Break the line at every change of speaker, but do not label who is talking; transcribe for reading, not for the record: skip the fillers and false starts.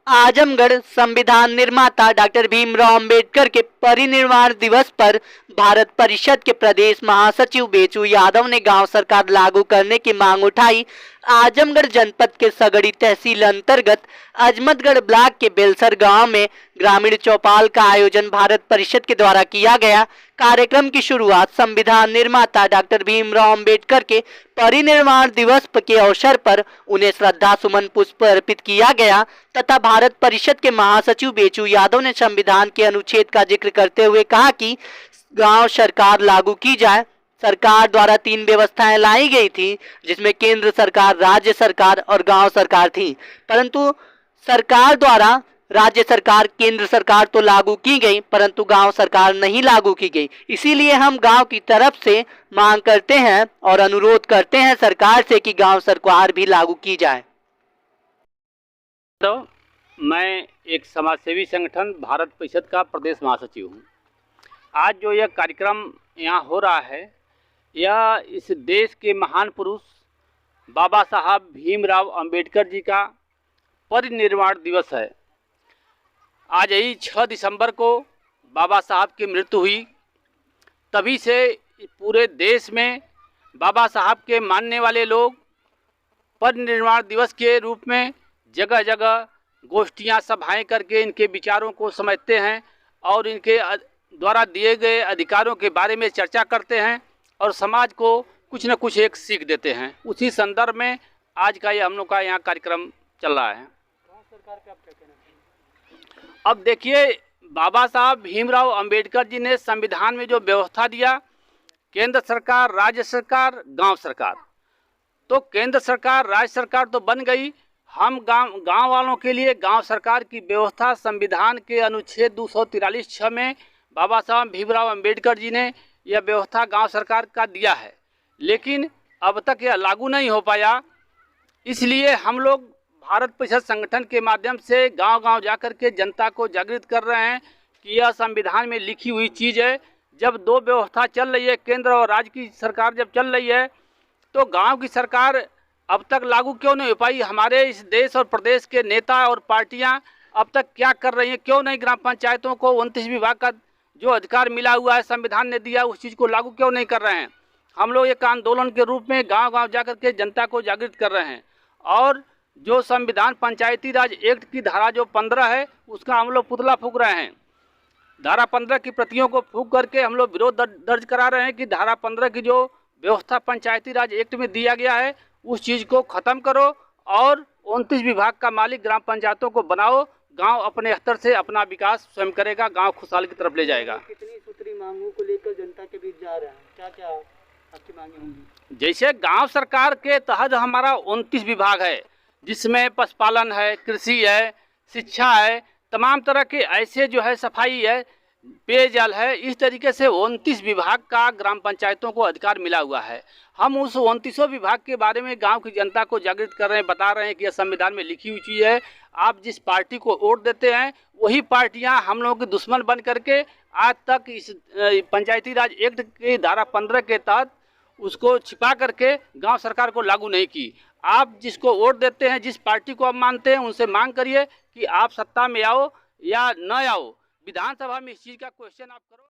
आजमगढ़ संविधान निर्माता डॉक्टर भीमराव अंबेडकर के परिनिर्वाण दिवस पर भारत परिषद के प्रदेश महासचिव बेचू यादव ने गांव सरकार लागू करने की मांग उठाई। आजमगढ़ जनपद के सगड़ी तहसील अंतर्गत अजमतगढ़ ब्लॉक के बेलसर गांव में ग्रामीण चौपाल का आयोजन भारत परिषद के द्वारा किया गया। कार्यक्रम की शुरुआत संविधान निर्माता डॉक्टर भीमराव अंबेडकर के परिनिर्वाण दिवस के अवसर पर उन्हें श्रद्धा सुमन पुष्प अर्पित किया गया तथा भारत परिषद के महासचिव बेचू यादव ने संविधान के अनुच्छेद का जिक्र करते हुए कहा कि गांव सरकार लागू की जाए। सरकार द्वारा 3 व्यवस्थाएं लाई गई थी, जिसमें केंद्र सरकार, राज्य सरकार और गांव सरकार थी, परंतु सरकार द्वारा राज्य सरकार, केंद्र सरकार तो लागू की गई परंतु गांव सरकार नहीं लागू की गई। इसीलिए हम गांव की तरफ से मांग करते हैं और अनुरोध करते हैं सरकार से कि गांव सरकार भी लागू की जाए।
तो मैं एक समाजसेवी संगठन भारत परिषद का प्रदेश महासचिव हूँ। आज जो यह कार्यक्रम यहाँ हो रहा है, यह इस देश के महान पुरुष बाबा साहब भीमराव अंबेडकर जी का परिनिर्वाण दिवस है। आज यही 6 दिसंबर को बाबा साहब की मृत्यु हुई। तभी से पूरे देश में बाबा साहब के मानने वाले लोग परिनिर्वाण दिवस के रूप में जगह जगह गोष्ठियां, सभाएं करके इनके विचारों को समझते हैं और इनके द्वारा दिए गए अधिकारों के बारे में चर्चा करते हैं और समाज को कुछ न कुछ एक सीख देते हैं। उसी संदर्भ में आज का ये हम लोग का यहाँ कार्यक्रम चल रहा है। सरकार का क्या कहना है? अब देखिए, बाबा साहब भीमराव अंबेडकर जी ने संविधान में जो व्यवस्था दिया, केंद्र सरकार, राज्य सरकार, गांव सरकार, तो केंद्र सरकार, राज्य सरकार तो बन गई। हम गांव वालों के लिए गांव सरकार की व्यवस्था संविधान के अनुच्छेद 243(6) में बाबा साहब भीमराव अंबेडकर जी ने यह व्यवस्था गांव सरकार का दिया है, लेकिन अब तक यह लागू नहीं हो पाया। इसलिए हम लोग भारत परिषद संगठन के माध्यम से गांव-गांव जाकर के जनता को जागृत कर रहे हैं कि यह संविधान में लिखी हुई चीज़ है। जब 2 व्यवस्था चल रही है, केंद्र और राज्य की सरकार जब चल रही है, तो गांव की सरकार अब तक लागू क्यों नहीं हो पाई? हमारे इस देश और प्रदेश के नेता और पार्टियां अब तक क्या कर रही हैं? क्यों नहीं ग्राम पंचायतों को 29 विभाग का जो अधिकार मिला हुआ है, संविधान ने दिया, उस चीज़ को लागू क्यों नहीं कर रहे हैं? हम लोग एक आंदोलन के रूप में गांव-गांव जाकर के जनता को जागृत कर रहे हैं और जो संविधान पंचायती राज एक्ट की धारा जो 15 है, उसका हम लोग पुतला फूंक रहे हैं। धारा 15 की प्रतियों को फूंक करके हम लोग विरोध दर्ज करा रहे हैं कि धारा 15 की जो व्यवस्था पंचायती राज एक्ट में दिया गया है, उस चीज़ को ख़त्म करो और 29 विभाग का मालिक ग्राम पंचायतों को बनाओ। गांव अपने स्तर से अपना विकास स्वयं करेगा, गांव खुशहाली की तरफ ले जाएगा।
कितनी सूत्री मांगों को लेकर जनता के बीच जा रहे हैं, क्या क्या आपकी मांगे होंगी?
जैसे गांव सरकार के तहत हमारा 29 विभाग है, जिसमें पशुपालन है, कृषि है, शिक्षा है, तमाम तरह के ऐसे जो है, सफाई है, पेयजल है, इस तरीके से 29 विभाग का ग्राम पंचायतों को अधिकार मिला हुआ है। हम उस 29 विभाग के बारे में गांव की जनता को जागृत कर रहे हैं, बता रहे हैं कि यह संविधान में लिखी हुई चीज़ है। आप जिस पार्टी को वोट देते हैं, वही पार्टियां हम लोगों के दुश्मन बन करके आज तक इस पंचायती राज एक्ट की धारा 15 के तहत उसको छिपा करके गांव सरकार को लागू नहीं की। आप जिसको वोट देते हैं, जिस पार्टी को आप मानते हैं, उनसे मांग करिए कि आप सत्ता में आओ या न आओ, विधानसभा में इस चीज़ का क्वेश्चन आप करो।